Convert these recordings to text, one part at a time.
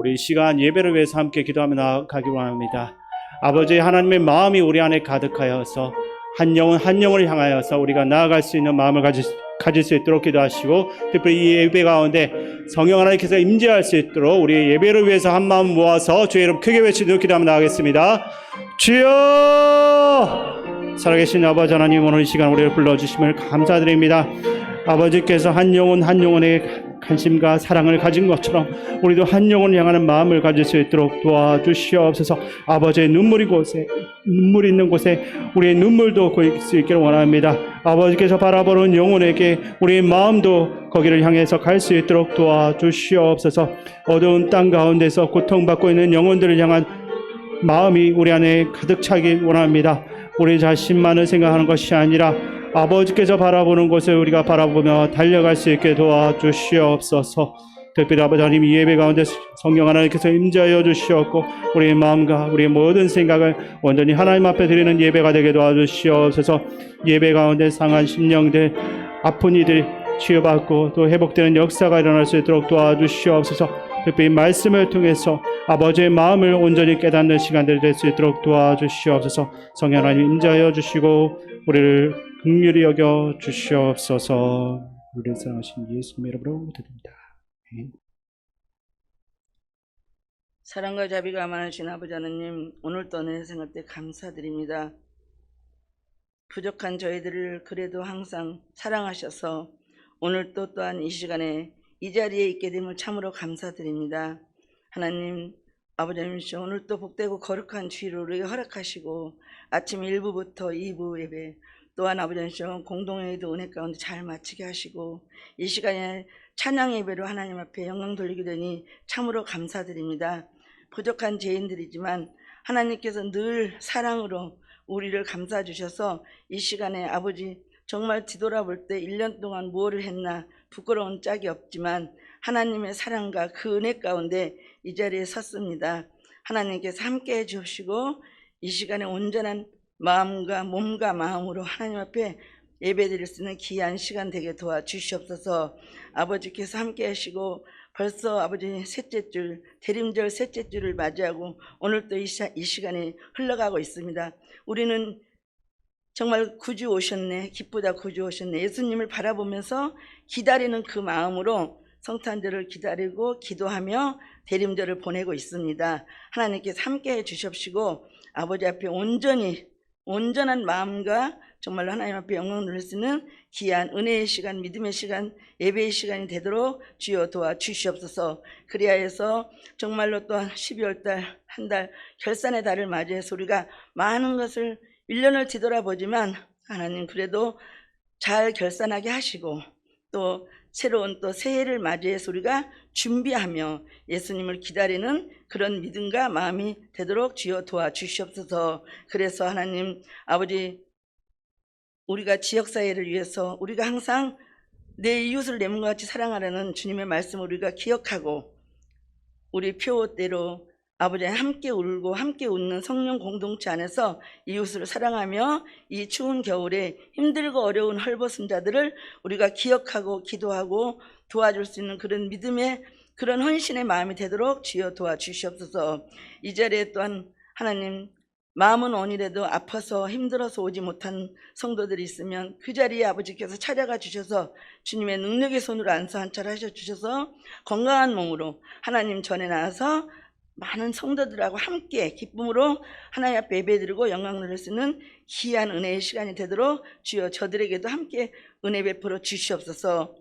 우리 이 시간 예배를 위해서 함께 기도하며 나아가기 원합니다. 아버지 하나님의 마음이 우리 안에 가득하여서 한 영혼 한 영혼을 향하여서 우리가 나아갈 수 있는 마음을 가질 수 있도록 기도하시고, 특별히 이 예배 가운데 성령 하나님께서 임재할 수 있도록 우리의 예배를 위해서 한 마음 모아서 주의 이름 크게 외치며 기도하며 나가겠습니다. 주여! 살아계신 아버지 하나님, 오늘 이 시간 우리를 불러주심을 감사드립니다. 아버지께서 한 영혼 한 영혼의 관심과 사랑을 가진 것처럼 우리도 한 영혼을 향하는 마음을 가질 수 있도록 도와주시옵소서. 아버지의 눈물 있는 곳에 우리의 눈물도 고일 수 있기를 원합니다. 아버지께서 바라보는 영혼에게 우리의 마음도 거기를 향해서 갈 수 있도록 도와주시옵소서. 어두운 땅 가운데서 고통받고 있는 영혼들을 향한 마음이 우리 안에 가득 차기 원합니다. 우리 자신만을 생각하는 것이 아니라 아버지께서 바라보는 곳을 우리가 바라보며 달려갈 수 있게 도와주시옵소서. 특별히 아버지 하나님, 이 예배 가운데 성령 하나님께서 임재하여 주시옵고 우리의 마음과 우리의 모든 생각을 온전히 하나님 앞에 드리는 예배가 되게 도와주시옵소서. 예배 가운데 상한 심령들, 아픈 이들 치유받고 또 회복되는 역사가 일어날 수 있도록 도와주시옵소서. 특별히 말씀을 통해서 아버지의 마음을 온전히 깨닫는 시간들이 될 수 있도록 도와주시옵소서. 성령 하나님 임재하여 주시고 우리를 긍휼히 여겨 주시옵소서. 우리를 사랑하신 예수님의 이름으로 기도드립니다. 사랑과 자비가 많으신 아버지 하나님, 오늘도 내 생활 때 감사드립니다. 부족한 저희들을 그래도 항상 사랑하셔서 오늘도 또한 이 시간에 이 자리에 있게 됨을 참으로 감사드립니다. 하나님, 아버지 하나님, 오늘도 복되고 거룩한 주일을 우리에게 허락하시고 아침 1부부터 2부 예배 또한 아버지 하나님 공동회의도 은혜 가운데 잘 마치게 하시고 이 시간에 찬양 예배로 하나님 앞에 영광 돌리게 되니 참으로 감사드립니다. 부족한 죄인들이지만 하나님께서 늘 사랑으로 우리를 감싸 주셔서 이 시간에 아버지 정말 뒤돌아볼 때 1년 동안 무엇을 했나 부끄러운 짝이 없지만 하나님의 사랑과 그 은혜 가운데 이 자리에 섰습니다. 하나님께서 함께 해주시고 이 시간에 온전한 마음과 몸과 마음으로 하나님 앞에 예배드릴 수 있는 귀한 시간 되게 도와주시옵소서. 아버지께서 함께 하시고 벌써 아버지 셋째 줄, 대림절 셋째 줄을 맞이하고 오늘도 이 시간이 흘러가고 있습니다. 우리는 정말 구주 오셨네, 기쁘다 구주 오셨네, 예수님을 바라보면서 기다리는 그 마음으로 성탄절을 기다리고 기도하며 대림절을 보내고 있습니다. 하나님께서 함께해 주십시고 아버지 앞에 온전한 마음과 정말로 하나님 앞에 영광을 누릴 수 있는 귀한 은혜의 시간, 믿음의 시간, 예배의 시간이 되도록 주여 도와주시옵소서. 그리하여서 정말로 또한 12월달 한 달 결산의 달을 맞이해서 우리가 많은 것을 1년을 뒤돌아보지만 하나님 그래도 잘 결산하게 하시고 또 새로운 또 새해를 맞이해서 우리가 준비하며 예수님을 기다리는 그런 믿음과 마음이 되도록 주여 도와주시옵소서. 그래서 하나님 아버지, 우리가 지역사회를 위해서 우리가 항상 내 이웃을 내 몸과 같이 사랑하라는 주님의 말씀을 우리가 기억하고 우리 표대로 아버지 함께 울고 함께 웃는 성령 공동체 안에서 이웃을 사랑하며 이 추운 겨울에 힘들고 어려운 헐벗은 자들을 우리가 기억하고 기도하고 도와줄 수 있는 그런 믿음의 그런 헌신의 마음이 되도록 주여 도와주시옵소서. 이 자리에 또한 하나님 마음은 원이라도 아파서 힘들어서 오지 못한 성도들이 있으면 그 자리에 아버지께서 찾아가 주셔서 주님의 능력의 손으로 안수 한철 하셔 주셔서 건강한 몸으로 하나님 전에 나와서 많은 성도들하고 함께 기쁨으로 하나님 앞에 예배드리고 영광 누릴 수 있는 귀한 은혜의 시간이 되도록 주여 저들에게도 함께 은혜 베풀어 주시옵소서.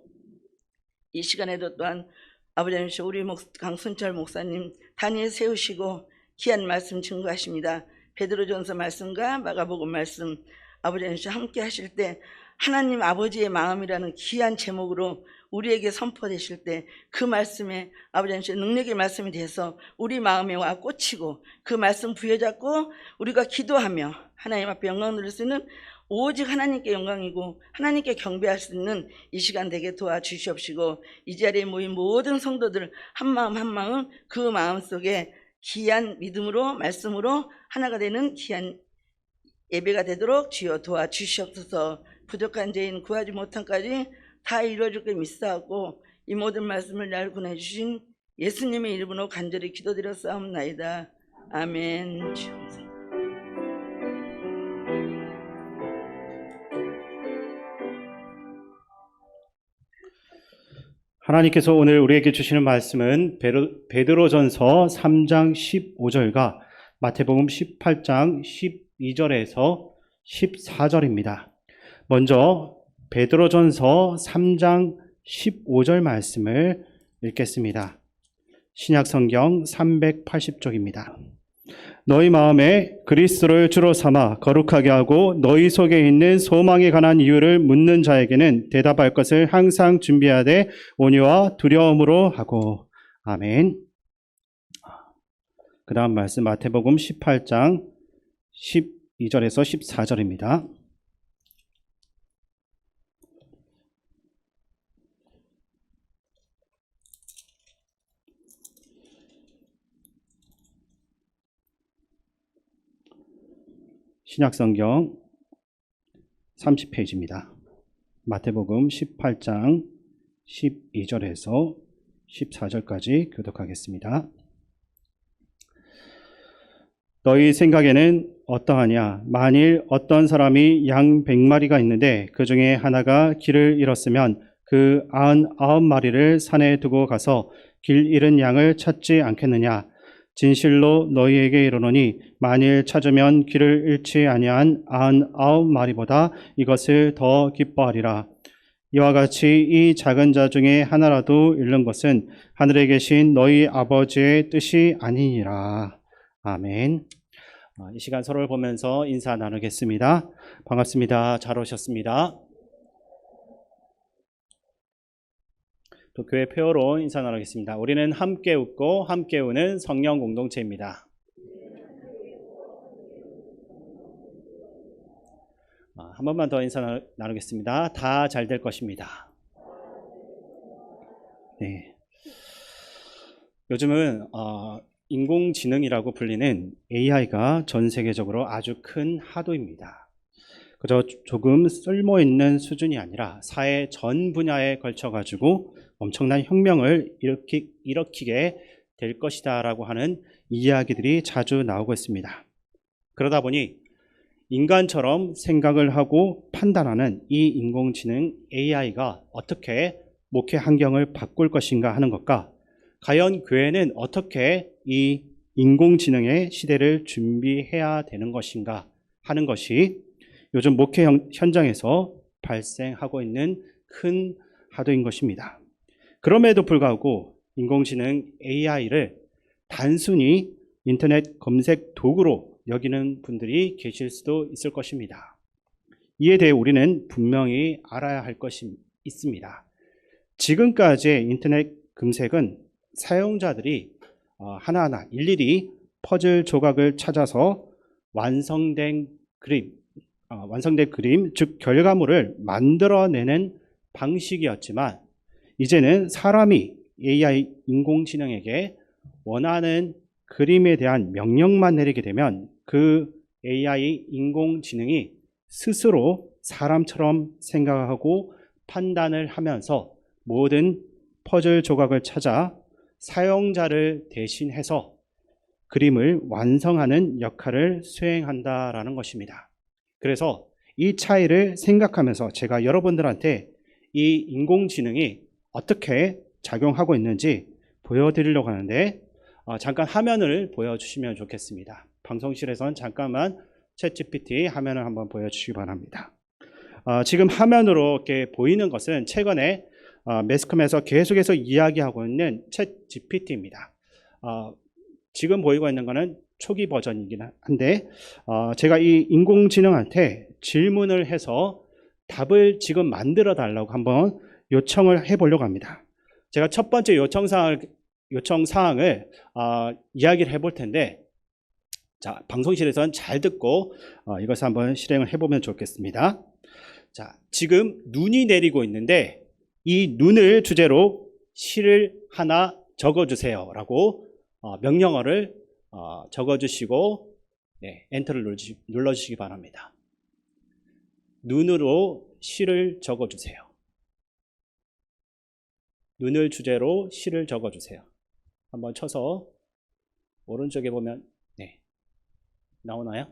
이 시간에도 또한 아버지 하나님 우리 강순철 목사님 단위에 세우시고 귀한 말씀 증거하십니다. 베드로전서 말씀과 마가복음 말씀 아버지 하나님 함께 하실 때 하나님 아버지의 마음이라는 귀한 제목으로 우리에게 선포되실 때 그 말씀에 아버지 하나님 능력의 말씀이 돼서 우리 마음에 와 꽂히고 그 말씀 부여잡고 우리가 기도하며 하나님 앞에 영광 누릴 수 있는 오직 하나님께 영광이고 하나님께 경배할 수 있는 이 시간 되게 도와주시옵시고 이 자리에 모인 모든 성도들 한 마음 한 마음 그 마음 속에 귀한 믿음으로 말씀으로 하나가 되는 귀한 예배가 되도록 주여 도와주시옵소서. 부족한 죄인 구하지 못한까지 다 이루어질 게 믿사하고 이 모든 말씀을 날 권해주신 예수님의 이름으로 간절히 기도드렸사옵나이다. 아멘. 주여. 하나님께서 오늘 우리에게 주시는 말씀은 베드로전서 3장 15절과 마태복음 18장 12절에서 14절입니다. 먼저 베드로전서 3장 15절 말씀을 읽겠습니다. 신약성경 380쪽입니다. 너희 마음에 그리스도를 주로 삼아 거룩하게 하고 너희 속에 있는 소망에 관한 이유를 묻는 자에게는 대답할 것을 항상 준비하되 온유와 두려움으로 하고. 아멘. 그 다음 말씀 마태복음 18장 12절에서 14절입니다. 신약성경 30페이지입니다. 마태복음 18장 12절에서 14절까지 교독하겠습니다. 너희 생각에는 어떠하냐? 만일 어떤 사람이 양 100마리가 있는데 그 중에 하나가 길을 잃었으면 그 99마리를 산에 두고 가서 길 잃은 양을 찾지 않겠느냐? 진실로 너희에게 이르노니 만일 찾으면 길을 잃지 아니한 99마리보다 이것을 더 기뻐하리라. 이와 같이 이 작은 자 중에 하나라도 잃는 것은 하늘에 계신 너희 아버지의 뜻이 아니니라. 아멘. 이 시간 서로를 보면서 인사 나누겠습니다. 반갑습니다. 잘 오셨습니다. 또 교회 표어로 인사 나누겠습니다. 우리는 함께 웃고 함께 우는 성령 공동체입니다. 한 번만 더 인사 나누겠습니다. 다 잘 될 것입니다. 네. 요즘은 인공지능이라고 불리는 AI가 전 세계적으로 아주 큰 화두입니다. 그저 조금 쓸모있는 수준이 아니라 사회 전 분야에 걸쳐가지고 엄청난 혁명을 일으키게 될 것이다 라고 하는 이야기들이 자주 나오고 있습니다. 그러다 보니 인간처럼 생각을 하고 판단하는 이 인공지능 AI가 어떻게 목회 환경을 바꿀 것인가 하는 것과 과연 교회는 어떻게 이 인공지능의 시대를 준비해야 되는 것인가 하는 것이 요즘 목회 현장에서 발생하고 있는 큰 화두인 것입니다. 그럼에도 불구하고 인공지능 AI를 단순히 인터넷 검색 도구로 여기는 분들이 계실 수도 있을 것입니다. 이에 대해 우리는 분명히 알아야 할 것이 있습니다. 지금까지의 인터넷 검색은 사용자들이 하나하나 일일이 퍼즐 조각을 찾아서 완성된 그림, 즉 결과물을 만들어내는 방식이었지만 이제는 사람이 AI 인공지능에게 원하는 그림에 대한 명령만 내리게 되면 그 AI 인공지능이 스스로 사람처럼 생각하고 판단을 하면서 모든 퍼즐 조각을 찾아 사용자를 대신해서 그림을 완성하는 역할을 수행한다라는 것입니다. 그래서 이 차이를 생각하면서 제가 여러분들한테 이 인공지능이 어떻게 작용하고 있는지 보여드리려고 하는데 잠깐 화면을 보여주시면 좋겠습니다. 방송실에서는 잠깐만 챗GPT 화면을 한번 보여주시기 바랍니다. 지금 화면으로 이렇게 보이는 것은 최근에 매스컴에서 계속해서 이야기하고 있는 챗GPT입니다. 지금 보이고 있는 것은 초기 버전이긴 한데 제가 이 인공지능한테 질문을 해서 답을 지금 만들어 달라고 한번 요청을 해보려고 합니다. 제가 첫 번째 요청 사항을 이야기를 해볼 텐데 자, 방송실에서는 잘 듣고 이것을 한번 실행을 해보면 좋겠습니다. 자, 지금 눈이 내리고 있는데 이 눈을 주제로 시를 하나 적어주세요 라고 명령어를 적어주시고 엔터를 눌러주시기 바랍니다. 눈으로 시를 적어주세요. 눈을 주제로 시를 적어주세요. 한번 쳐서 오른쪽에 보면 네, 나오나요?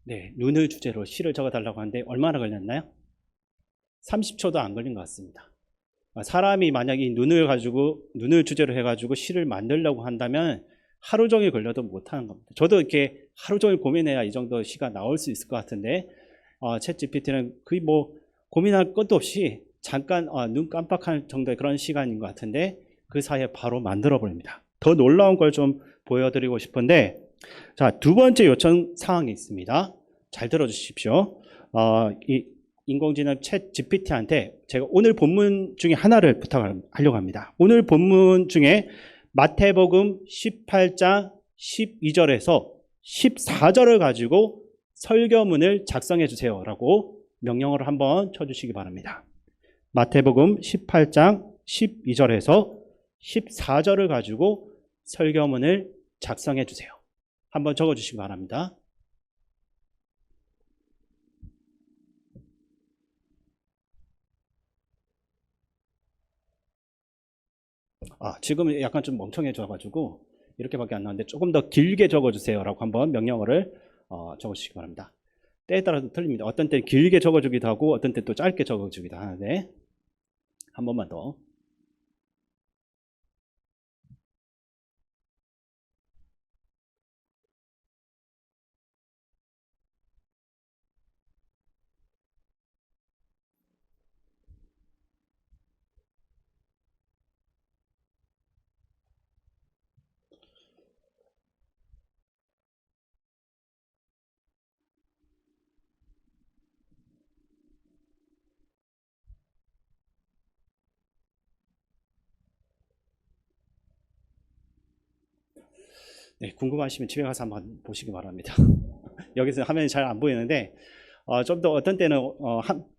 네, 눈을 주제로 시를 적어달라고 하는데 얼마나 걸렸나요? 30초도 안 걸린 것 같습니다. 사람이 만약 이 눈을 주제로 해가지고 시를 만들려고 한다면 하루 종일 걸려도 못하는 겁니다. 저도 이렇게 하루 종일 고민해야 이 정도 시가 나올 수 있을 것 같은데 챗 GPT는 거의 뭐 고민할 것도 없이 잠깐 눈 깜빡할 정도의 그런 시간인 것 같은데 그 사이에 바로 만들어 버립니다. 더 놀라운 걸 좀 보여드리고 싶은데, 자, 두 번째 요청 사항이 있습니다. 잘 들어주십시오. 이 인공지능 챗 GPT한테 제가 오늘 본문 중에 하나를 부탁하려고 합니다. 오늘 본문 중에 마태복음 18장 12절에서 14절을 가지고 설교문을 작성해 주세요 라고 명령어를 한번 쳐주시기 바랍니다. 마태복음 18장 12절에서 14절을 가지고 설교문을 작성해 주세요. 한번 적어 주시기 바랍니다. 지금 약간 좀 멍청해져가지고 이렇게밖에 안 나왔는데 조금 더 길게 적어주세요 라고 한번 명령어를 적어주시기 바랍니다. 때에 따라서 틀립니다. 어떤 때 길게 적어주기도 하고 어떤 때 또 짧게 적어주기도 하는데 한 번만 더. 네, 궁금하시면 집에 가서 한번 보시기 바랍니다. 여기서 화면이 잘 안 보이는데 좀 더 어떤 때는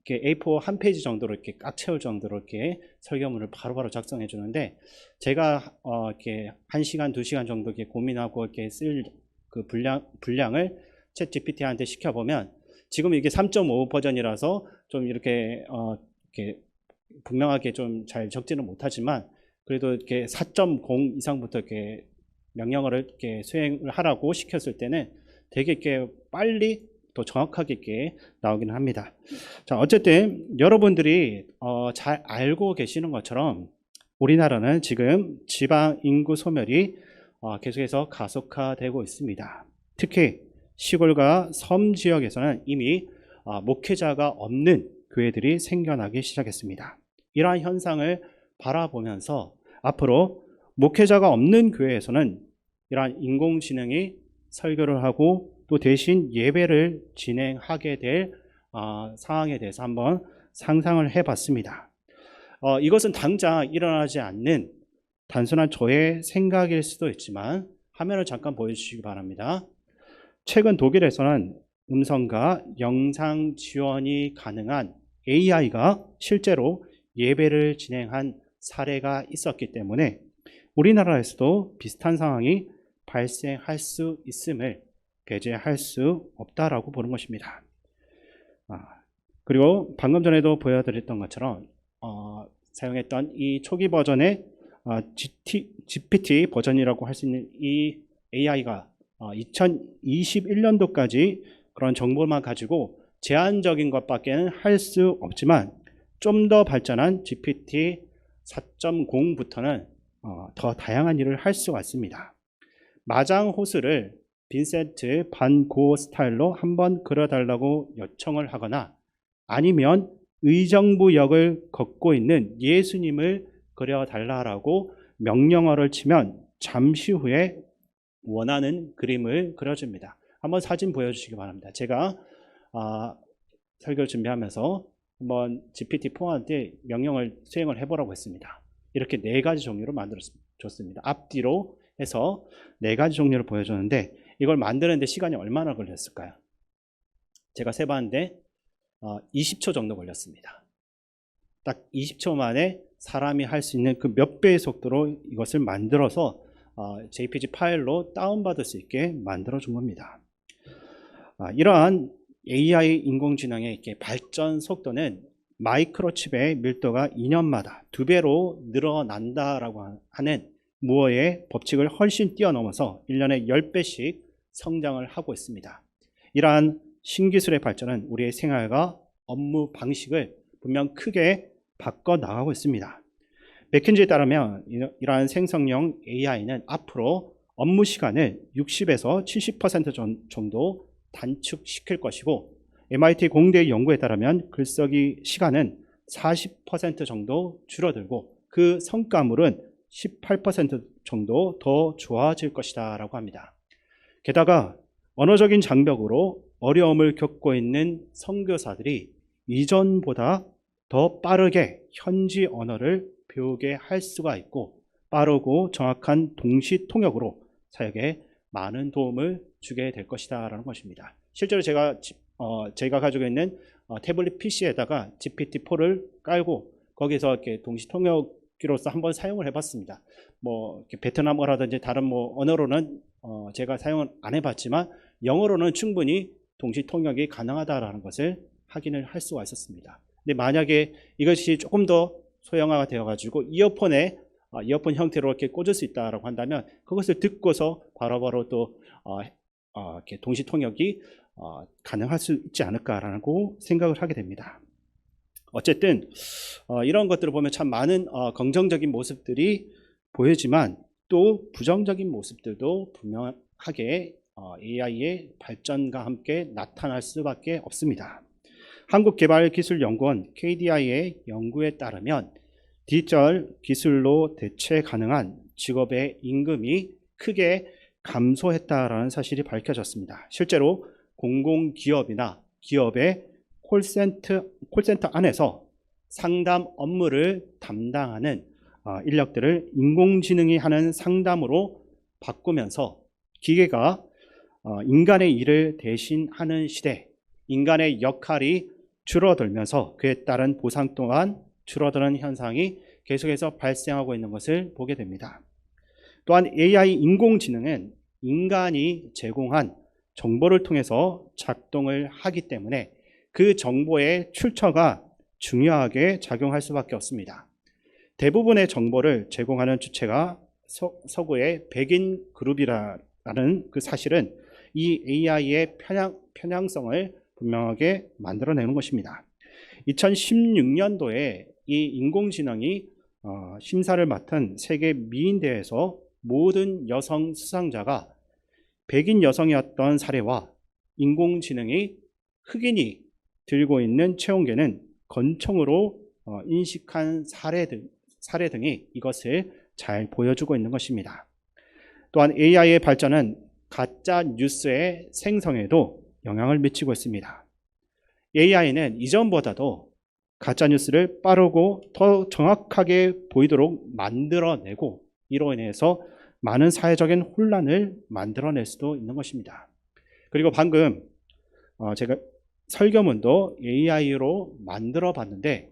이렇게 A4 한 페이지 정도로 이렇게 꽉 채울 정도로 이렇게 설교문을 바로바로 작성해 주는데 제가 이렇게 1시간, 2시간 정도 이렇게 고민하고 이렇게 쓸 그 분량을 챗 GPT한테 시켜보면 지금 이게 3.5 버전이라서 좀 이렇게 분명하게 좀 잘 적지는 못하지만 그래도 이렇게 4.0 이상부터 이렇게 명령어를 이렇게 수행을 하라고 시켰을 때는 되게 이렇게 빨리 또 정확하게 이렇게 나오기는 합니다. 자, 어쨌든 여러분들이 잘 알고 계시는 것처럼 우리나라는 지금 지방 인구 소멸이 계속해서 가속화되고 있습니다. 특히 시골과 섬 지역에서는 이미 목회자가 없는 교회들이 생겨나기 시작했습니다. 이러한 현상을 바라보면서 앞으로 목회자가 없는 교회에서는 이러한 인공지능이 설교를 하고 또 대신 예배를 진행하게 될 상황에 대해서 한번 상상을 해봤습니다. 이것은 당장 일어나지 않는 단순한 저의 생각일 수도 있지만 화면을 잠깐 보여주시기 바랍니다. 최근 독일에서는 음성과 영상 지원이 가능한 AI가 실제로 예배를 진행한 사례가 있었기 때문에 우리나라에서도 비슷한 상황이 발생할 수 있음을 배제할 수 없다라고 보는 것입니다. 그리고 방금 전에도 보여드렸던 것처럼 사용했던 이 초기 버전의 GPT 버전이라고 할 수 있는 이 AI가 2021년도까지 그런 정보만 가지고 제한적인 것밖에 할 수 없지만 좀 더 발전한 GPT 4.0부터는 더 다양한 일을 할 수가 있습니다. 마장 호수를 빈센트 반 고 스타일로 한번 그려달라고 요청을 하거나 아니면 의정부 역을 걷고 있는 예수님을 그려달라고 명령어를 치면 잠시 후에 원하는 그림을 그려줍니다. 한번 사진 보여주시기 바랍니다. 제가 설교를 준비하면서 한번 GPT-4한테 명령을 수행을 해보라고 했습니다. 이렇게 4가지 종류로 만들어줬습니다. 앞뒤로 해서 4가지 종류를 보여줬는데 이걸 만드는데 시간이 얼마나 걸렸을까요? 제가 세봤는데 20초 정도 걸렸습니다. 딱 20초 만에 사람이 할 수 있는 그 몇 배의 속도로 이것을 만들어서 JPG 파일로 다운받을 수 있게 만들어준 겁니다. 이러한 AI 인공지능의 이렇게 발전 속도는 마이크로칩의 밀도가 2년마다 2배로 늘어난다라고 하는 무어의 법칙을 훨씬 뛰어넘어서 1년에 10배씩 성장을 하고 있습니다. 이러한 신기술의 발전은 우리의 생활과 업무 방식을 분명 크게 바꿔 나가고 있습니다. 맥킨지에 따르면 이러한 생성형 AI는 앞으로 업무 시간을 60에서 70% 정도 단축시킬 것이고, MIT 공대 연구에 따르면 글쓰기 시간은 40% 정도 줄어들고 그 성과물은 18% 정도 더 좋아질 것이다 라고 합니다. 게다가 언어적인 장벽으로 어려움을 겪고 있는 선교사들이 이전보다 더 빠르게 현지 언어를 배우게 할 수가 있고, 빠르고 정확한 동시 통역으로 사역에 많은 도움을 주게 될 것이다 라는 것입니다. 실제로 제가 가지고 있는 태블릿 PC에다가 GPT-4를 깔고 거기서 이렇게 동시 통역기로서 한번 사용을 해봤습니다. 뭐 베트남어라든지 다른 뭐 언어로는 제가 사용을 안 해봤지만 영어로는 충분히 동시 통역이 가능하다라는 것을 확인을 할 수가 있었습니다. 근데 만약에 이것이 조금 더 소형화가 되어가지고 이어폰 형태로 이렇게 꽂을 수 있다라고 한다면 그것을 듣고서 바로바로 또 이렇게 동시 통역이 가능할 수 있지 않을까라고 생각을 하게 됩니다. 어쨌든 이런 것들을 보면 참 많은 긍정적인 모습들이 보이지만 또 부정적인 모습들도 분명하게 AI의 발전과 함께 나타날 수밖에 없습니다. 한국개발기술연구원 KDI의 연구에 따르면 디지털 기술로 대체 가능한 직업의 임금이 크게 감소했다라는 사실이 밝혀졌습니다. 실제로 공공기업이나 기업의 콜센터 안에서 상담 업무를 담당하는 인력들을 인공지능이 하는 상담으로 바꾸면서 기계가 인간의 일을 대신하는 시대, 인간의 역할이 줄어들면서 그에 따른 보상 또한 줄어드는 현상이 계속해서 발생하고 있는 것을 보게 됩니다. 또한 AI 인공지능은 인간이 제공한 정보를 통해서 작동을 하기 때문에 그 정보의 출처가 중요하게 작용할 수밖에 없습니다. 대부분의 정보를 제공하는 주체가 서구의 백인 그룹이라는 그 사실은 이 AI의 편향성을 분명하게 만들어내는 것입니다. 2016년도에 이 인공지능이 심사를 맡은 세계 미인대회에서 모든 여성 수상자가 백인 여성이었던 사례와 인공지능이 흑인이 들고 있는 체온계는 건청으로 인식한 사례 등이 이것을 잘 보여주고 있는 것입니다. 또한 AI의 발전은 가짜 뉴스의 생성에도 영향을 미치고 있습니다. AI는 이전보다도 가짜 뉴스를 빠르고 더 정확하게 보이도록 만들어내고 이로 인해서 많은 사회적인 혼란을 만들어낼 수도 있는 것입니다. 그리고 방금 제가 설교문도 AI로 만들어 봤는데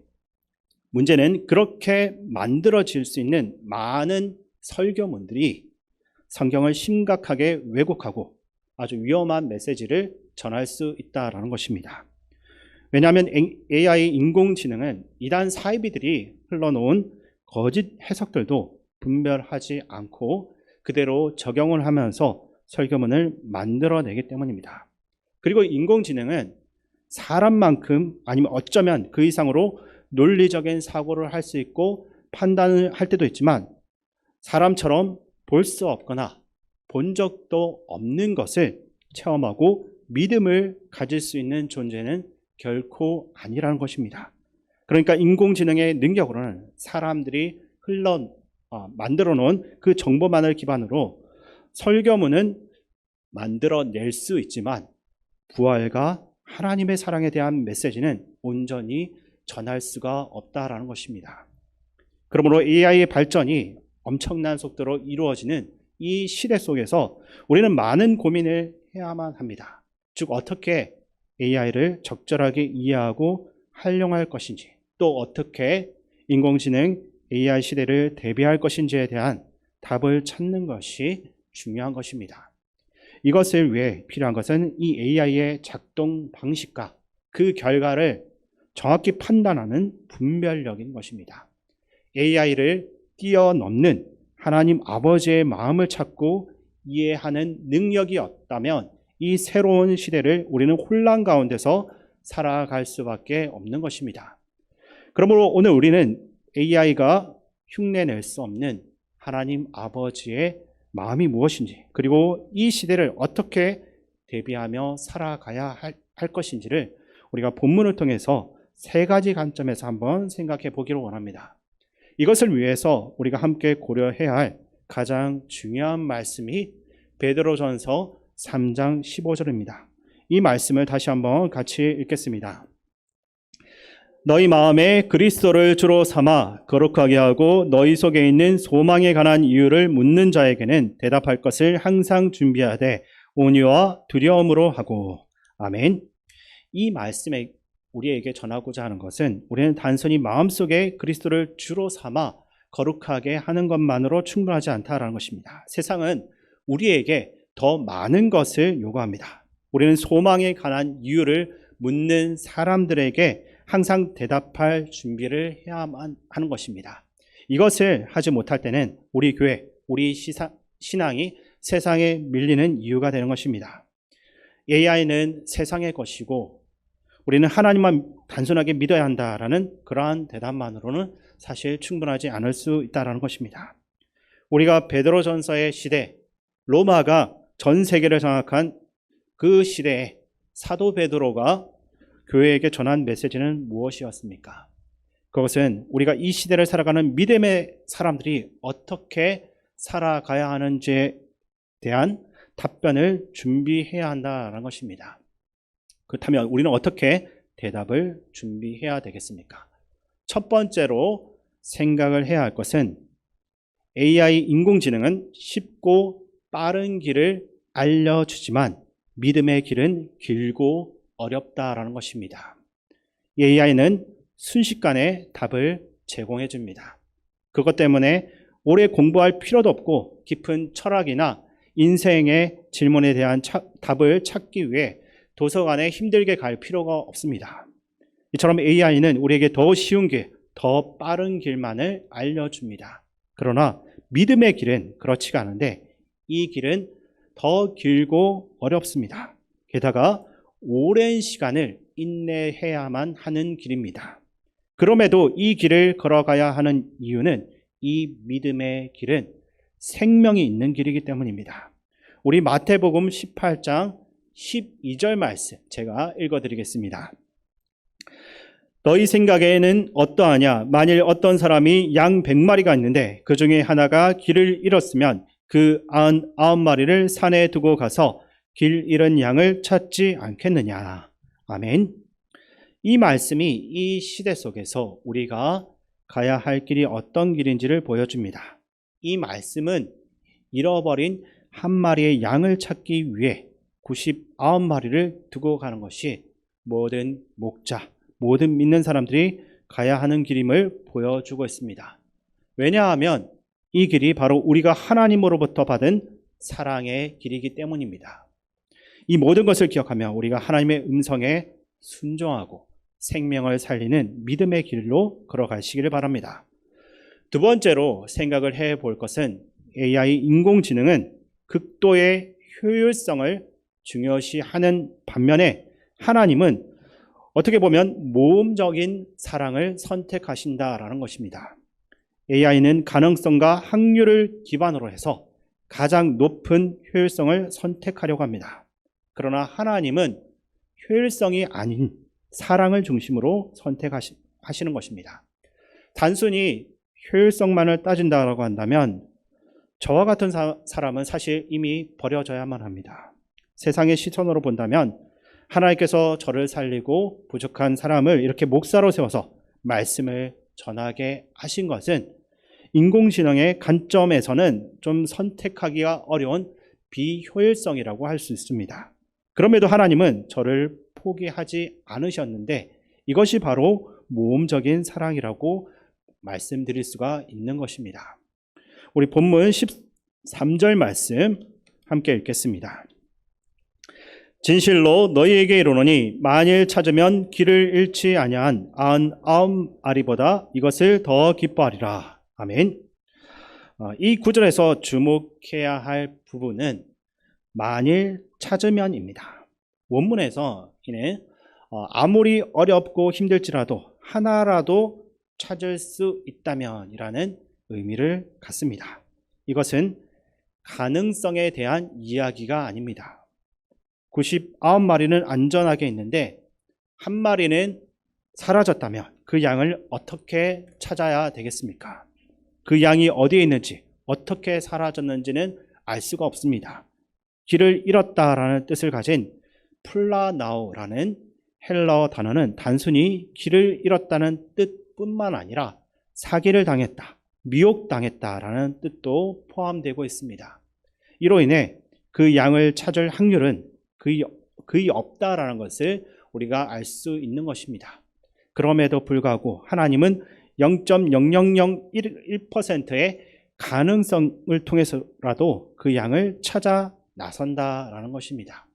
문제는 그렇게 만들어질 수 있는 많은 설교문들이 성경을 심각하게 왜곡하고 아주 위험한 메시지를 전할 수 있다는 것입니다. 왜냐하면 AI 인공지능은 이단 사이비들이 흘러놓은 거짓 해석들도 분별하지 않고 그대로 적용을 하면서 설교문을 만들어내기 때문입니다. 그리고 인공지능은 사람만큼 아니면 어쩌면 그 이상으로 논리적인 사고를 할 수 있고 판단을 할 때도 있지만 사람처럼 볼 수 없거나 본 적도 없는 것을 체험하고 믿음을 가질 수 있는 존재는 결코 아니라는 것입니다. 그러니까 인공지능의 능력으로는 사람들이 만들어 놓은 그 정보만을 기반으로 설교문은 만들어낼 수 있지만 부활과 하나님의 사랑에 대한 메시지는 온전히 전할 수가 없다라는 것입니다. 그러므로 AI의 발전이 엄청난 속도로 이루어지는 이 시대 속에서 우리는 많은 고민을 해야만 합니다. 즉 어떻게 AI를 적절하게 이해하고 활용할 것인지, 또 어떻게 인공지능 AI 시대를 대비할 것인지에 대한 답을 찾는 것이 중요한 것입니다. 이것을 위해 필요한 것은 이 AI의 작동 방식과 그 결과를 정확히 판단하는 분별력인 것입니다. AI를 뛰어넘는 하나님 아버지의 마음을 찾고 이해하는 능력이 없다면 이 새로운 시대를 우리는 혼란 가운데서 살아갈 수밖에 없는 것입니다. 그러므로 오늘 우리는 AI가 흉내낼 수 없는 하나님 아버지의 마음이 무엇인지, 그리고 이 시대를 어떻게 대비하며 살아가야 할 것인지를 우리가 본문을 통해서 세 가지 관점에서 한번 생각해 보기를 원합니다. 이것을 위해서 우리가 함께 고려해야 할 가장 중요한 말씀이 베드로전서 3장 15절입니다. 이 말씀을 다시 한번 같이 읽겠습니다. 너희 마음에 그리스도를 주로 삼아 거룩하게 하고 너희 속에 있는 소망에 관한 이유를 묻는 자에게는 대답할 것을 항상 준비하되 온유와 두려움으로 하고. 아멘. 이 말씀에 우리에게 전하고자 하는 것은 우리는 단순히 마음속에 그리스도를 주로 삼아 거룩하게 하는 것만으로 충분하지 않다라는 것입니다. 세상은 우리에게 더 많은 것을 요구합니다. 우리는 소망에 관한 이유를 묻는 사람들에게 항상 대답할 준비를 해야만 하는 것입니다. 이것을 하지 못할 때는 우리 교회, 우리 신앙이 세상에 밀리는 이유가 되는 것입니다. AI는 세상의 것이고 우리는 하나님만 단순하게 믿어야 한다라는 그러한 대답만으로는 사실 충분하지 않을 수 있다는 것입니다. 우리가 베드로전서의 시대, 로마가 전 세계를 장악한 그 시대에 사도 베드로가 교회에게 전한 메시지는 무엇이었습니까? 그것은 우리가 이 시대를 살아가는 믿음의 사람들이 어떻게 살아가야 하는지에 대한 답변을 준비해야 한다는 것입니다. 그렇다면 우리는 어떻게 대답을 준비해야 되겠습니까? 첫 번째로 생각을 해야 할 것은 AI 인공지능은 쉽고 빠른 길을 알려주지만 믿음의 길은 길고 어렵다라는 것입니다. AI는 순식간에 답을 제공해 줍니다. 그것 때문에 오래 공부할 필요도 없고 깊은 철학이나 인생의 질문에 대한 답을 찾기 위해 도서관에 힘들게 갈 필요가 없습니다. 이처럼 AI는 우리에게 더 쉬운 길, 더 빠른 길만을 알려줍니다. 그러나 믿음의 길은 그렇지가 않은데 이 길은 더 길고 어렵습니다. 게다가 오랜 시간을 인내해야만 하는 길입니다. 그럼에도 이 길을 걸어가야 하는 이유는 이 믿음의 길은 생명이 있는 길이기 때문입니다. 우리 마태복음 18장 12절 말씀 제가 읽어드리겠습니다. 너희 생각에는 어떠하냐? 만일 어떤 사람이 양 100마리가 있는데 그 중에 하나가 길을 잃었으면 그 99마리를 산에 두고 가서 길 잃은 양을 찾지 않겠느냐. 아멘. 이 말씀이 이 시대 속에서 우리가 가야 할 길이 어떤 길인지를 보여줍니다. 이 말씀은 잃어버린 한 마리의 양을 찾기 위해 99마리를 두고 가는 것이 모든 목자, 모든 믿는 사람들이 가야 하는 길임을 보여주고 있습니다. 왜냐하면 이 길이 바로 우리가 하나님으로부터 받은 사랑의 길이기 때문입니다. 이 모든 것을 기억하며 우리가 하나님의 음성에 순종하고 생명을 살리는 믿음의 길로 걸어가시기를 바랍니다. 두 번째로 생각을 해볼 것은 AI 인공지능은 극도의 효율성을 중요시하는 반면에 하나님은 어떻게 보면 모험적인 사랑을 선택하신다라는 것입니다. AI는 가능성과 확률을 기반으로 해서 가장 높은 효율성을 선택하려고 합니다. 그러나 하나님은 효율성이 아닌 사랑을 중심으로 선택하시는 것입니다. 단순히 효율성만을 따진다고 한다면 저와 같은 사람은 사실 이미 버려져야만 합니다. 세상의 시선으로 본다면 하나님께서 저를 살리고 부족한 사람을 이렇게 목사로 세워서 말씀을 전하게 하신 것은 인공지능의 관점에서는 좀 선택하기가 어려운 비효율성이라고 할 수 있습니다. 그럼에도 하나님은 저를 포기하지 않으셨는데 이것이 바로 모험적인 사랑이라고 말씀드릴 수가 있는 것입니다. 우리 본문 13절 말씀 함께 읽겠습니다. 진실로 너희에게 이르노니 만일 찾으면 길을 잃지 아니한 99마리보다 이것을 더 기뻐하리라. 아멘. 이 구절에서 주목해야 할 부분은 만일 찾으면입니다. 원문에서 이는 아무리 어렵고 힘들지라도 하나라도 찾을 수 있다면이라는 의미를 갖습니다. 이것은 가능성에 대한 이야기가 아닙니다. 99마리는 안전하게 있는데 한 마리는 사라졌다면 그 양을 어떻게 찾아야 되겠습니까? 그 양이 어디에 있는지, 어떻게 사라졌는지는 알 수가 없습니다. 길을 잃었다라는 뜻을 가진 플라나오라는 헬라어 단어는 단순히 길을 잃었다는 뜻뿐만 아니라 사기를 당했다, 미혹당했다라는 뜻도 포함되고 있습니다. 이로 인해 그 양을 찾을 확률은 거의 없다라는 것을 우리가 알 수 있는 것입니다. 그럼에도 불구하고 하나님은 0.0001%의 가능성을 통해서라도 그 양을 찾아 나선다라는 것입니다.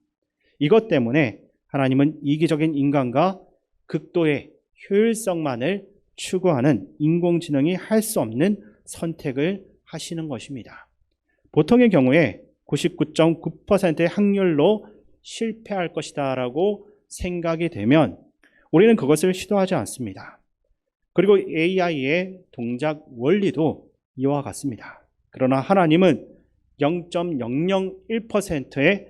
이것 때문에 하나님은 이기적인 인간과 극도의 효율성만을 추구하는 인공지능이 할 수 없는 선택을 하시는 것입니다. 보통의 경우에 99.9%의 확률로 실패할 것이다 라고 생각이 되면 우리는 그것을 시도하지 않습니다. 그리고 AI의 동작 원리도 이와 같습니다. 그러나 하나님은 0.001%의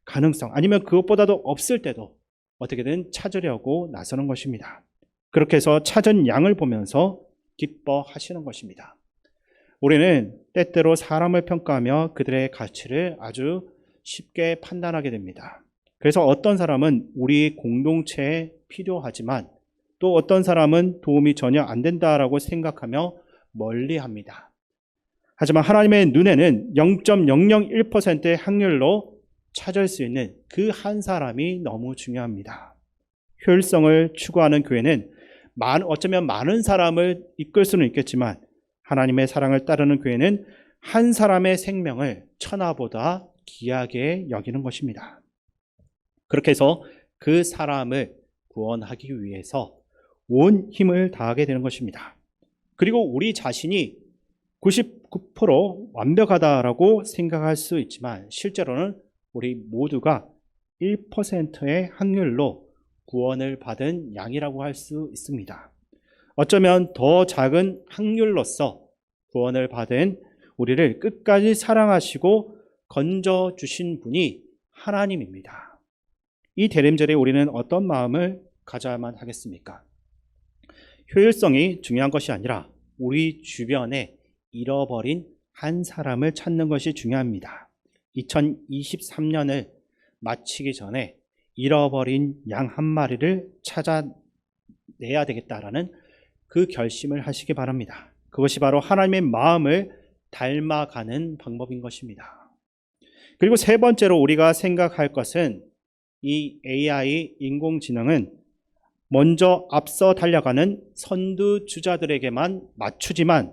가능성 아니면 그것보다도 없을 때도 어떻게든 찾으려고 나서는 것입니다. 그렇게 해서 찾은 양을 보면서 기뻐하시는 것입니다. 우리는 때때로 사람을 평가하며 그들의 가치를 아주 쉽게 판단하게 됩니다. 그래서 어떤 사람은 우리 공동체에 필요하지만 또 어떤 사람은 도움이 전혀 안 된다라고 생각하며 멀리합니다. 하지만 하나님의 눈에는 0.001%의 확률로 찾을 수 있는 그 한 사람이 너무 중요합니다. 효율성을 추구하는 교회는 어쩌면 많은 사람을 이끌 수는 있겠지만 하나님의 사랑을 따르는 교회는 한 사람의 생명을 천하보다 귀하게 여기는 것입니다. 그렇게 해서 그 사람을 구원하기 위해서 온 힘을 다하게 되는 것입니다. 그리고 우리 자신이 99% 완벽하다라고 생각할 수 있지만 실제로는 우리 모두가 1%의 확률로 구원을 받은 양이라고 할 수 있습니다. 어쩌면 더 작은 확률로서 구원을 받은 우리를 끝까지 사랑하시고 건져주신 분이 하나님입니다. 이 대림절에 우리는 어떤 마음을 가져야만 하겠습니까? 효율성이 중요한 것이 아니라 우리 주변에 잃어버린 한 사람을 찾는 것이 중요합니다. 2023년을 마치기 전에 잃어버린 양 한 마리를 찾아내야 되겠다라는 그 결심을 하시기 바랍니다. 그것이 바로 하나님의 마음을 닮아가는 방법인 것입니다. 그리고 세 번째로 우리가 생각할 것은 이 AI 인공지능은 먼저 앞서 달려가는 선두주자들에게만 맞추지만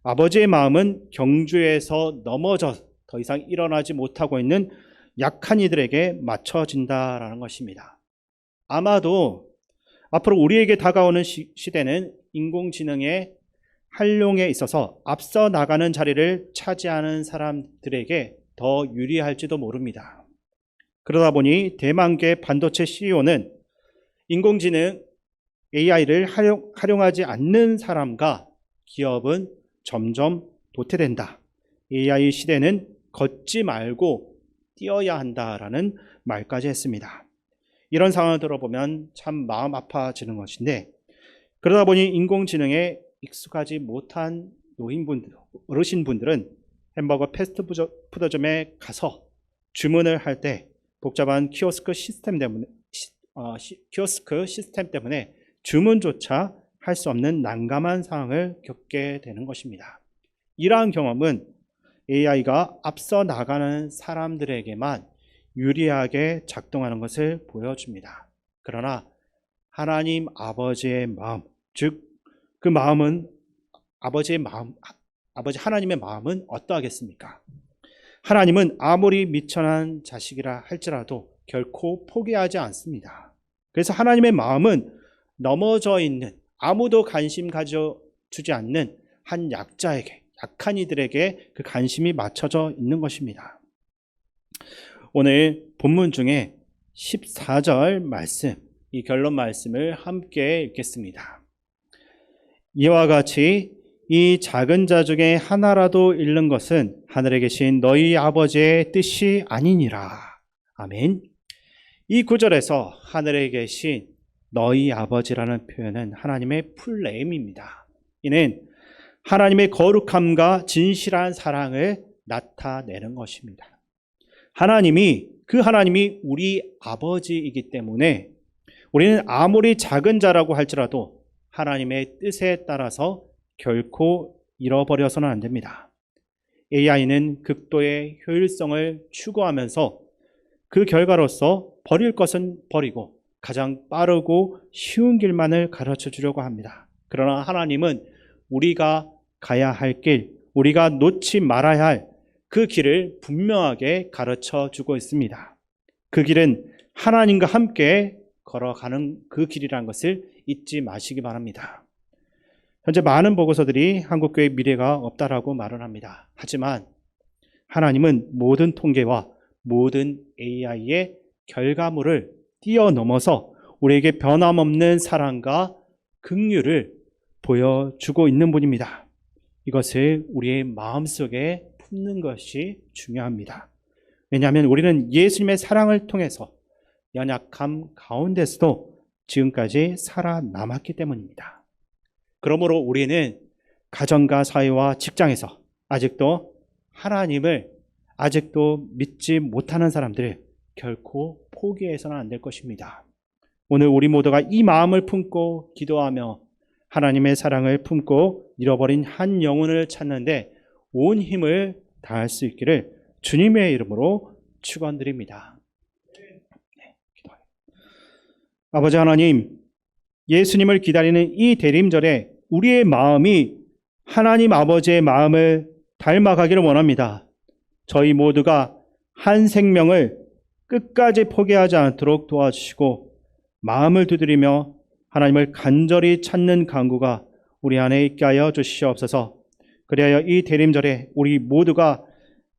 아버지의 마음은 경주에서 넘어져 더 이상 일어나지 못하고 있는 약한 이들에게 맞춰진다라는 것입니다. 아마도 앞으로 우리에게 다가오는 시대는 인공지능의 활용에 있어서 앞서 나가는 자리를 차지하는 사람들에게 더 유리할지도 모릅니다. 그러다 보니 대만계 반도체 CEO는 인공지능 AI를 활용하지 않는 사람과 기업은 점점 도태된다. AI 시대는 걷지 말고 뛰어야 한다라는 말까지 했습니다. 이런 상황을 들어보면 참 마음 아파지는 것인데 그러다 보니 인공지능에 익숙하지 못한 노인분들, 어르신분들은 햄버거 패스트푸드점에 가서 주문을 할 때 복잡한 키오스크 시스템 때문에 주문조차 할 수 없는 난감한 상황을 겪게 되는 것입니다. 이러한 경험은 AI가 앞서 나가는 사람들에게만 유리하게 작동하는 것을 보여줍니다. 그러나 하나님 아버지의 마음, 즉 그 마음은 아버지 하나님의 마음은 어떠하겠습니까? 하나님은 아무리 미천한 자식이라 할지라도 결코 포기하지 않습니다. 그래서 하나님의 마음은 넘어져 있는, 아무도 관심 가져주지 않는 한 약자에게, 약한 이들에게 그 관심이 맞춰져 있는 것입니다. 오늘 본문 중에 14절 말씀, 이 결론 말씀을 함께 읽겠습니다. 이와 같이 이 작은 자 중에 하나라도 잃는 것은 하늘에 계신 너희 아버지의 뜻이 아니니라. 아멘. 이 구절에서 하늘에 계신 너희 아버지라는 표현은 하나님의 풀네임입니다. 이는 하나님의 거룩함과 진실한 사랑을 나타내는 것입니다. 그 하나님이 우리 아버지이기 때문에 우리는 아무리 작은 자라고 할지라도 하나님의 뜻에 따라서 결코 잃어버려서는 안 됩니다. AI는 극도의 효율성을 추구하면서 그 결과로서 버릴 것은 버리고 가장 빠르고 쉬운 길만을 가르쳐 주려고 합니다. 그러나 하나님은 우리가 가야 할 길, 우리가 놓지 말아야 할 그 길을 분명하게 가르쳐 주고 있습니다. 그 길은 하나님과 함께 걸어가는 그 길이라는 것을 잊지 마시기 바랍니다. 현재 많은 보고서들이 한국교회 미래가 없다라고 말을 합니다. 하지만 하나님은 모든 통계와 모든 AI의 결과물을 뛰어넘어서 우리에게 변함없는 사랑과 긍휼을 보여주고 있는 분입니다. 이것을 우리의 마음속에 품는 것이 중요합니다. 왜냐하면 우리는 예수님의 사랑을 통해서 연약함 가운데서도 지금까지 살아남았기 때문입니다. 그러므로 우리는 가정과 사회와 직장에서 아직도 하나님을 믿지 못하는 사람들을 결코 포기해서는 안 될 것입니다. 오늘 우리 모두가 이 마음을 품고 기도하며 하나님의 사랑을 품고 잃어버린 한 영혼을 찾는데 온 힘을 다할 수 있기를 주님의 이름으로 축원드립니다. 아버지 하나님, 예수님을 기다리는 이 대림절에 우리의 마음이 하나님 아버지의 마음을 닮아가기를 원합니다. 저희 모두가 한 생명을 끝까지 포기하지 않도록 도와주시고 마음을 두드리며 하나님을 간절히 찾는 간구가 우리 안에 있게 하여 주시옵소서. 그리하여 이 대림절에 우리 모두가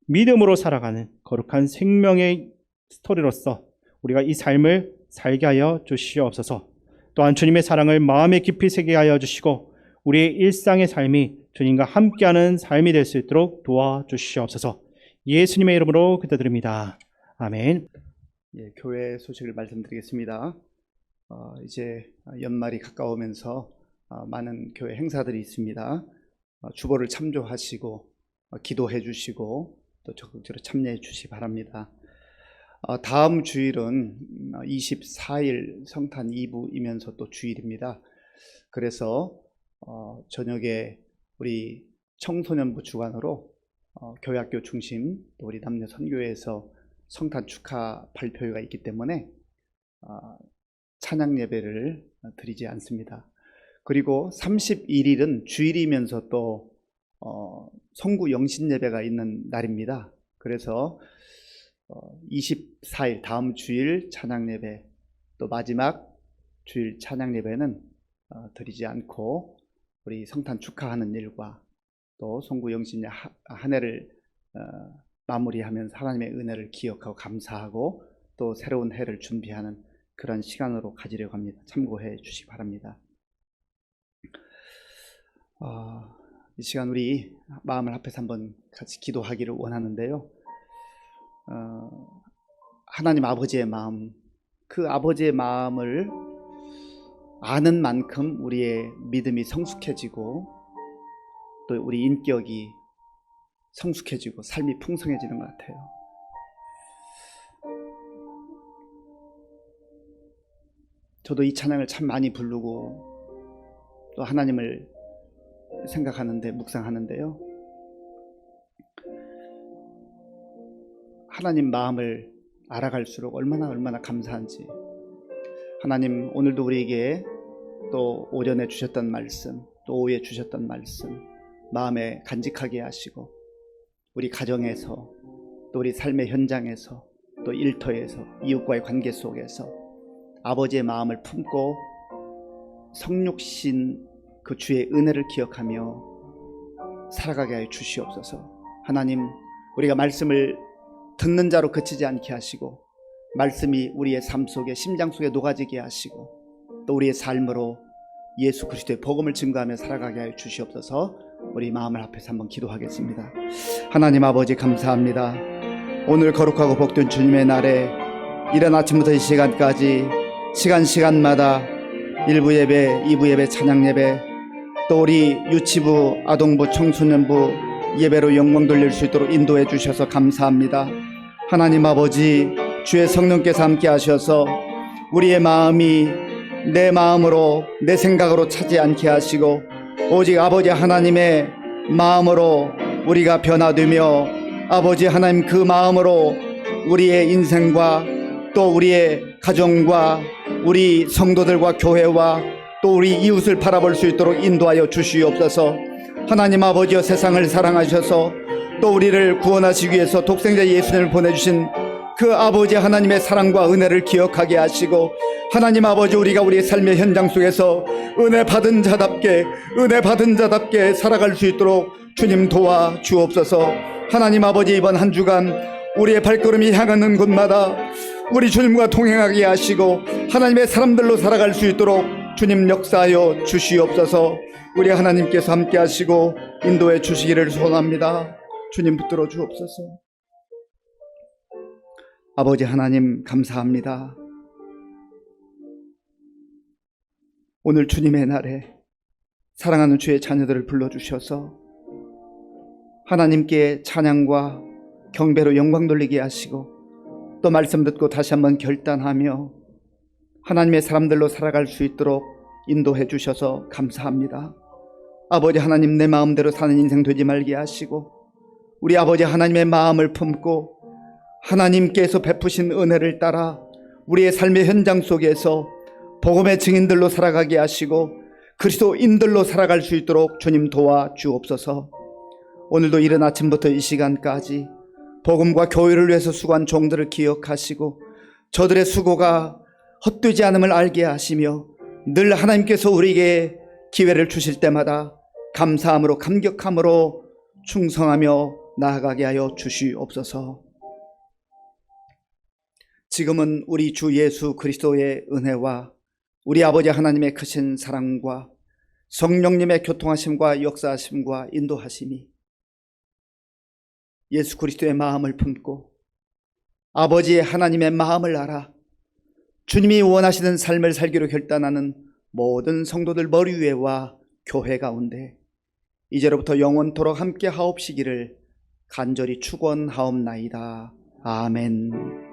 믿음으로 살아가는 거룩한 생명의 스토리로서 우리가 이 삶을 살게 하여 주시옵소서. 또한 주님의 사랑을 마음에 깊이 새기게 하여 주시고 우리의 일상의 삶이 주님과 함께하는 삶이 될 수 있도록 도와주시옵소서. 예수님의 이름으로 기도드립니다. 아멘. 예, 교회 소식을 말씀드리겠습니다. 이제 연말이 가까우면서 많은 교회 행사들이 있습니다. 주보를 참조하시고 기도해 주시고 또 적극적으로 참여해 주시기 바랍니다. 다음 주일은 24일 성탄 2부이면서 또 주일입니다. 그래서 저녁에 우리 청소년부 주관으로 교회학교 중심 또 우리 남녀 선교회에서 성탄 축하 발표회가 있기 때문에 찬양 예배를 드리지 않습니다. 그리고 31일은 주일이면서 또 성구 영신 예배가 있는 날입니다. 그래서 24일 다음 주일 찬양 예배 또 마지막 주일 찬양 예배는 드리지 않고 우리 성탄 축하하는 일과 또 성구 영신 한 해를 마무리하면서 하나님의 은혜를 기억하고 감사하고 또 새로운 해를 준비하는 그런 시간으로 가지려고 합니다. 참고해 주시기 바랍니다. 이 시간 우리 마음을 합해서 한번 같이 기도하기를 원하는데요. 하나님 아버지의 마음, 그 아버지의 마음을 아는 만큼 우리의 믿음이 성숙해지고 또 우리 인격이 성숙해지고 삶이 풍성해지는 것 같아요. 저도 이 찬양을 참 많이 부르고 또 하나님을 생각하는데 묵상하는데요. 하나님 마음을 알아갈수록 얼마나 감사한지. 하나님 오늘도 우리에게 또 오전에 주셨던 말씀, 또 오후에 주셨던 말씀 마음에 간직하게 하시고 우리 가정에서 또 우리 삶의 현장에서 또 또 일터에서 이웃과의 관계 속에서 아버지의 마음을 품고 성육신 그 주의 은혜를 기억하며 살아가게 하여 주시옵소서. 하나님, 우리가 말씀을 듣는 자로 그치지 않게 하시고 말씀이 우리의 삶 속에 심장 속에 녹아지게 하시고 또 우리의 삶으로 예수 그리스도의 복음을 증거하며 살아가게 하여 주시옵소서. 우리 마음을 합해서 한번 기도하겠습니다. 하나님 아버지 감사합니다. 오늘 거룩하고 복된 주님의 날에 이른 아침부터 이 시간까지 시간마다 1부 예배, 2부 예배, 찬양 예배, 또 우리 유치부, 아동부, 청소년부 예배로 영광 돌릴 수 있도록 인도해 주셔서 감사합니다. 하나님 아버지, 주의 성령께서 함께 하셔서 우리의 마음이 내 마음으로 내 생각으로 차지 않게 하시고 오직 아버지 하나님의 마음으로 우리가 변화되며 아버지 하나님 그 마음으로 우리의 인생과 또 우리의 가정과 우리 성도들과 교회와 또 우리 이웃을 바라볼 수 있도록 인도하여 주시옵소서. 하나님 아버지여, 세상을 사랑하셔서 또 우리를 구원하시기 위해서 독생자 예수님을 보내주신 그 아버지 하나님의 사랑과 은혜를 기억하게 하시고 하나님 아버지, 우리가 우리의 삶의 현장 속에서 은혜 받은 자답게 살아갈 수 있도록 주님 도와 주옵소서. 하나님 아버지, 이번 한 주간 우리의 발걸음이 향하는 곳마다 우리 주님과 동행하게 하시고 하나님의 사람들로 살아갈 수 있도록 주님 역사하여 주시옵소서. 우리 하나님께서 함께 하시고 인도해 주시기를 소원합니다. 주님 붙들어 주옵소서. 아버지 하나님 감사합니다. 오늘 주님의 날에 사랑하는 주의 자녀들을 불러주셔서 하나님께 찬양과 경배로 영광 돌리게 하시고 또 말씀 듣고 다시 한번 결단하며 하나님의 사람들로 살아갈 수 있도록 인도해 주셔서 감사합니다. 아버지 하나님, 내 마음대로 사는 인생 되지 말게 하시고 우리 아버지 하나님의 마음을 품고 하나님께서 베푸신 은혜를 따라 우리의 삶의 현장 속에서 복음의 증인들로 살아가게 하시고 그리스도인들로 살아갈 수 있도록 주님 도와 주옵소서. 오늘도 이른 아침부터 이 시간까지 복음과 교회를 위해서 수고한 종들을 기억하시고 저들의 수고가 헛되지 않음을 알게 하시며 늘 하나님께서 우리에게 기회를 주실 때마다 감사함으로 감격함으로 충성하며 나아가게 하여 주시옵소서. 지금은 우리 주 예수 그리스도의 은혜와 우리 아버지 하나님의 크신 사랑과 성령님의 교통하심과 역사하심과 인도하심이 예수 그리스도의 마음을 품고 아버지의 하나님의 마음을 알아 주님이 원하시는 삶을 살기로 결단하는 모든 성도들 머리 위에와 교회 가운데 이제로부터 영원토록 함께 하옵시기를 간절히 축원하옵나이다. 아멘.